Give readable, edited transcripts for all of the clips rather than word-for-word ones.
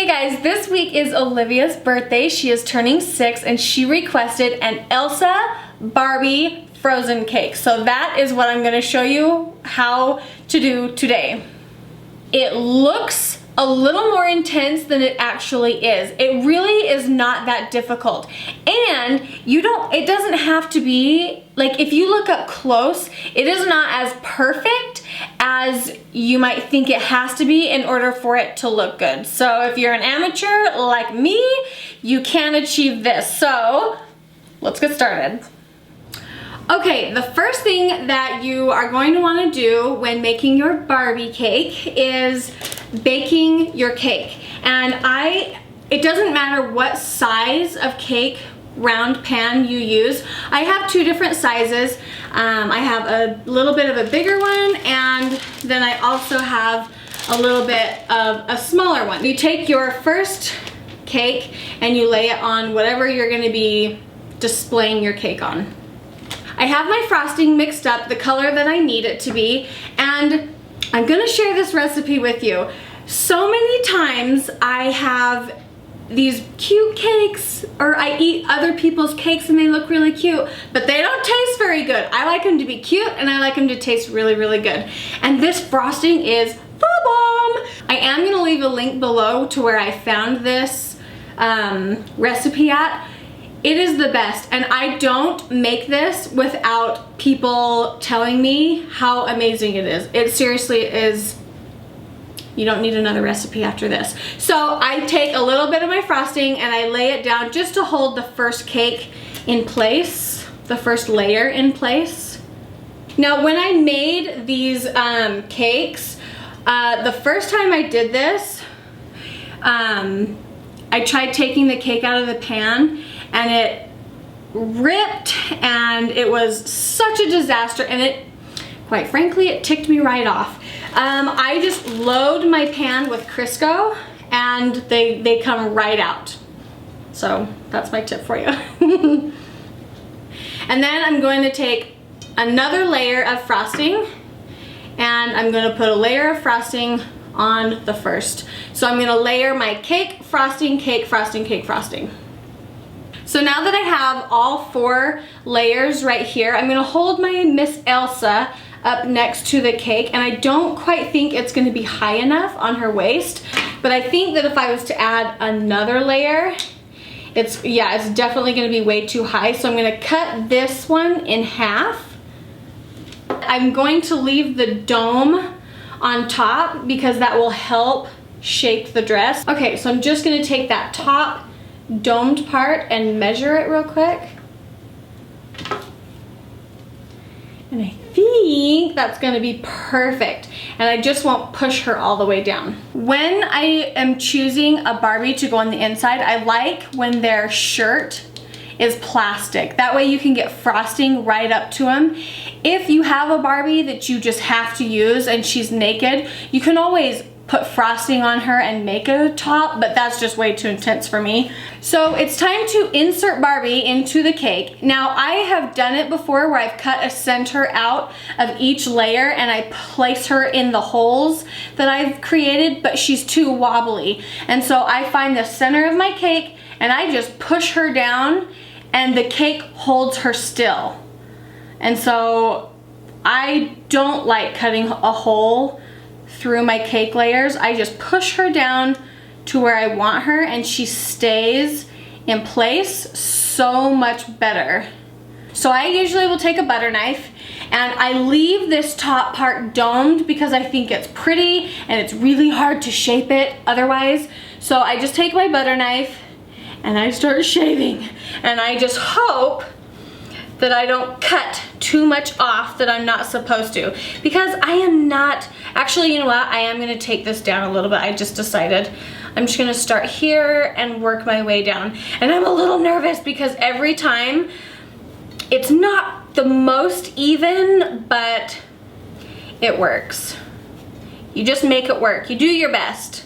Guys, this week is Olivia's birthday. She is turning 6 and she requested an ELSA Barbie frozen cake. So that is what I'm gonna show you how to do today. It looks a little more intense than it actually is. It really is not that difficult. And it doesn't have to be, like, if you look up close, it is not as perfect as you might think it has to be in order for it to look good. So if you're an amateur like me, you can achieve this. So let's get started. Okay, the first thing that you are going to want to do when making your Barbie cake is baking your cake. And it doesn't matter what size of cake round pan you use. I have two different sizes. I have a little bit of a bigger one, and then I also have a little bit of a smaller one. You take your first cake and you lay it on whatever you're going to be displaying your cake on. I have my frosting mixed up the color that I need it to be, and I'm gonna share this recipe with you. So many times I have these cute cakes, or I eat other people's cakes and they look really cute, but they don't taste very good. I like them to be cute and I like them to taste really, really good. And this frosting is the bomb. I am gonna leave a link below to where I found this recipe at. It is the best, and I don't make this without people telling me how amazing it is. It seriously is. You don't need another recipe after this. So I take a little bit of my frosting and I lay it down just to hold the first cake in place, the first layer in place. Now when I made these cakes, the first time I did this, I tried taking the cake out of the pan and it ripped and it was such a disaster, and quite frankly, it ticked me right off. I just load my pan with Crisco and they come right out. So that's my tip for you. And then I'm going to take another layer of frosting and I'm going to put a layer of frosting on the first. So I'm going to layer my cake, frosting, cake, frosting, cake, frosting. So now that I have all 4 layers right here, I'm gonna hold my Miss Elsa up next to the cake, and I don't quite think it's gonna be high enough on her waist, but I think that if I was to add another layer, it's definitely gonna be way too high. So I'm gonna cut this one in half. I'm going to leave the dome on top because that will help shape the dress. Okay, so I'm just gonna take that top domed part and measure it real quick. And I think that's gonna be perfect. And I just won't push her all the way down. When I am choosing a Barbie to go on the inside, I like when their shirt is plastic. That way you can get frosting right up to them. If you have a Barbie that you just have to use and she's naked, you can always put frosting on her and make it a top, but that's just way too intense for me. So it's time to insert Barbie into the cake. Now I have done it before where I've cut a center out of each layer and I place her in the holes that I've created, but she's too wobbly. And so I find the center of my cake and I just push her down and the cake holds her still. And so I don't like cutting a hole through my cake layers. I just push her down to where I want her and she stays in place so much better. So I usually will take a butter knife and I leave this top part domed because I think it's pretty and it's really hard to shape it otherwise. So I just take my butter knife and I start shaving, and I just hope that I don't cut too much off that I'm not supposed to, because I am not, actually, you know what, I am gonna take this down a little bit. I just decided I'm just gonna start here and work my way down. And I'm a little nervous because every time it's not the most even, but it works. You just make it work. You do your best.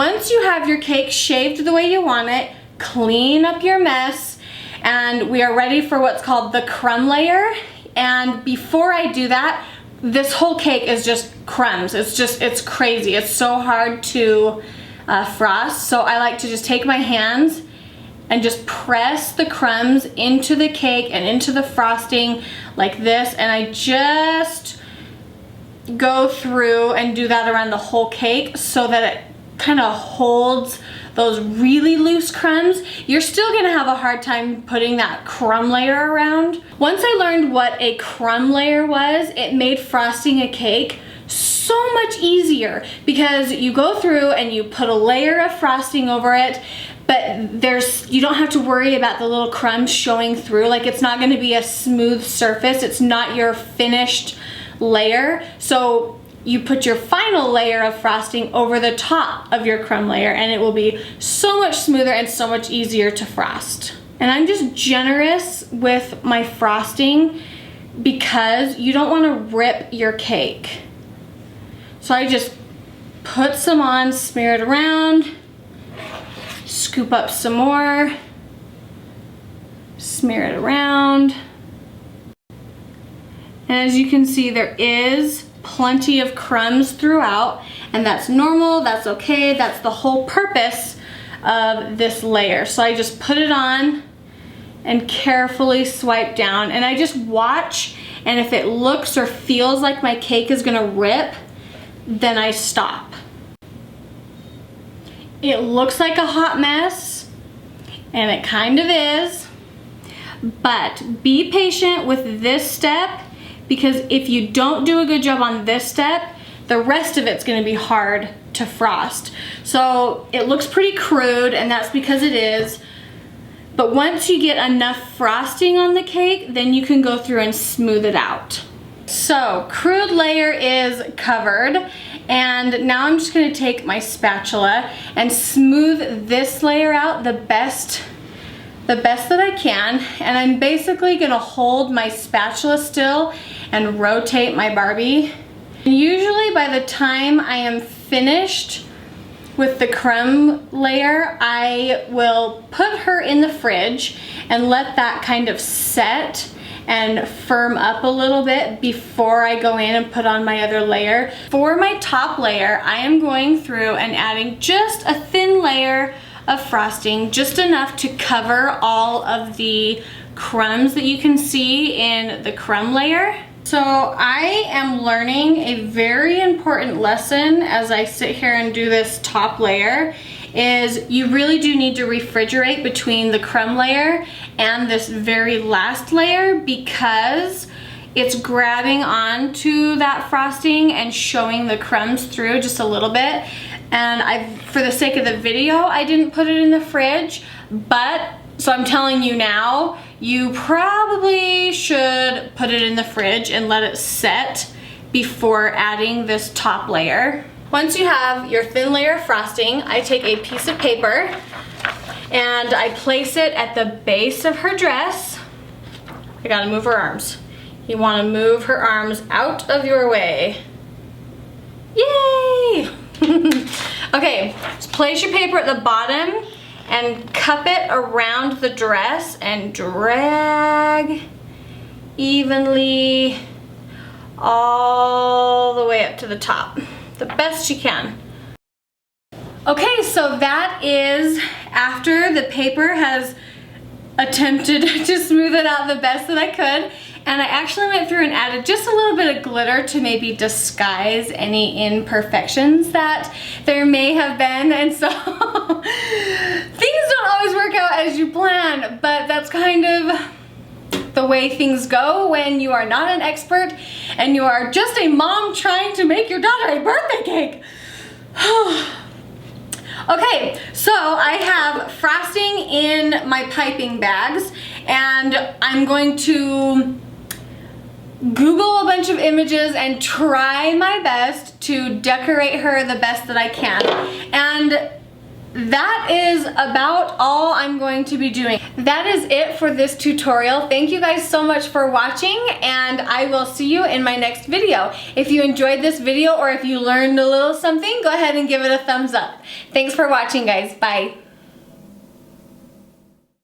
once you have your cake shaved the way you want it, clean up your mess, and we are ready for what's called the crumb layer. And before I do that, this whole cake is just crumbs. It's crazy. It's so hard to frost. So I like to just take my hands and just press the crumbs into the cake and into the frosting like this. And I just go through and do that around the whole cake so that it kind of holds those really loose crumbs. You're still gonna have a hard time putting that crumb layer around. Once I learned what a crumb layer was, it made frosting a cake so much easier, because you go through and you put a layer of frosting over it, but you don't have to worry about the little crumbs showing through. Like, it's not gonna be a smooth surface. It's not your finished layer. So you put your final layer of frosting over the top of your crumb layer, and it will be so much smoother and so much easier to frost. And I'm just generous with my frosting because you don't want to rip your cake. So I just put some on, smear it around, scoop up some more, smear it around. And as you can see, there is plenty of crumbs throughout, and that's normal, that's okay, that's the whole purpose of this layer. So I just put it on and carefully swipe down, and I just watch, and if it looks or feels like my cake is gonna rip, then I stop. It looks like a hot mess, and it kind of is, but be patient with this step, because if you don't do a good job on this step, the rest of it's gonna be hard to frost. So it looks pretty crude, and that's because it is. But once you get enough frosting on the cake, then you can go through and smooth it out. So crude layer is covered, and now I'm just gonna take my spatula and smooth this layer out the best that I can. And I'm basically gonna hold my spatula still and rotate my Barbie. And usually by the time I am finished with the crumb layer, I will put her in the fridge and let that kind of set and firm up a little bit before I go in and put on my other layer. For my top layer, I am going through and adding just a thin layer of frosting, just enough to cover all of the crumbs that you can see in the crumb layer. So I am learning a very important lesson as I sit here and do this top layer, is you really do need to refrigerate between the crumb layer and this very last layer, because it's grabbing onto that frosting and showing the crumbs through just a little bit. And for the sake of the video, I didn't put it in the fridge, but so I'm telling you now, you probably should put it in the fridge and let it set before adding this top layer. Once you have your thin layer of frosting, I take a piece of paper and I place it at the base of her dress. I gotta move her arms. You wanna move her arms out of your way. Yay! Okay, so place your paper at the bottom and cup it around the dress and drag evenly all the way up to the top, the best you can. Okay, so that is after the paper has attempted to smooth it out the best that I could. And I actually went through and added just a little bit of glitter to maybe disguise any imperfections that there may have been. And so things don't always work out as you plan, but that's kind of the way things go when you are not an expert and you are just a mom trying to make your daughter a birthday cake. Okay, so I have frosting in my piping bags, and I'm going to Google a bunch of images and try my best to decorate her the best that I can. And that is about all I'm going to be doing. That is it for this tutorial. Thank you guys so much for watching, and I will see you in my next video. If you enjoyed this video or if you learned a little something, go ahead and give it a thumbs up. Thanks for watching, guys. Bye.